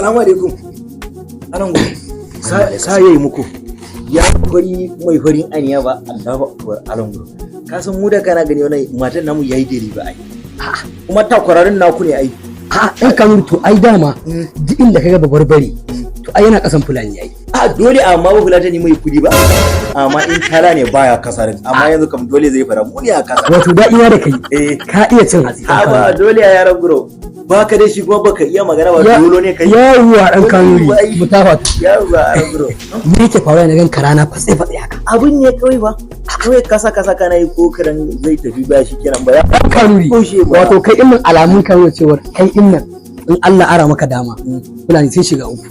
Salamu alaikum. Anan gobe. Sa yayi muku. Ya fari mai farin aniya ba Allahu akbar alan gobe. Ka san mu da kana gani wannan matan namu yayi dare ba ai. Kuma takwararin naku ne ai. Ɗan Kanuri to ai dama duk inda kaga babbar bari to ai yana kasan fulani ai. Dole amma ba fulata ne mai kudi ba. Amma in kala ne baya kasarin. Amma yanzu kam dole zai fara mu ne a kasa. Wato daɗi da kai. Ka iya cin hatsi. Ba dole a yaran guro. Baka da shi kuma baka iya magana ba dolo ne kai. Yawwa ɗan Kanuri mu tafa. Yawwa yaran guro. Me yake faruwa ne gan karana fatse haka? Abun ne kawai ba. Kawai kasa kana yi ko karan zai tafi ba shi kenan ba ya Ɗan Kanuri wato kai din alamun kan cewa kai din nan in Allah ara maka dama fulani sai shiga uku.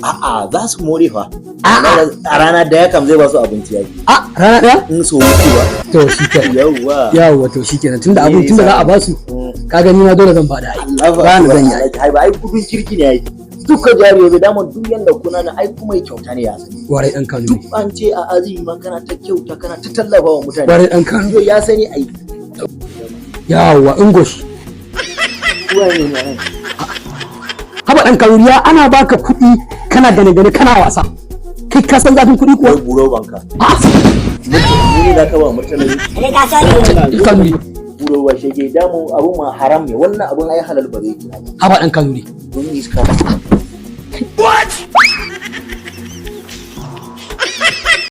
Za su more fa. A rana daya kam zai ba su abinci yaki. Rana daya? In so wuce ba. To shikenan. Yawwa to shikenan tunda abin tunda za a ba su ka gani ma dole zan fada ai. Ba ni zan yi. Ai kudin kirki ne ai. Duka jari bai dama duk yanda kuna na ai kuma kyauta ne ya sani. Warai ɗan Kanuri. Duk an ce a azumi ma kana ta kyauta kana ta tallafa wa mutane. Warai ɗan Kanuri. Ya sani ai. Yawwa English. Waye ne Haba ɗan Kanuri ya ana baka kuɗi kana gane kana wasa. Kai ka san zafin kuɗi kuwa? Buro banka. Ni da ka ba mutane. Ne ka sani. Kanuri. Buro wa shege damu abun ma haram ne wannan abun ai halal ba zai yi. Haba ɗan Kanuri. Don iska. What?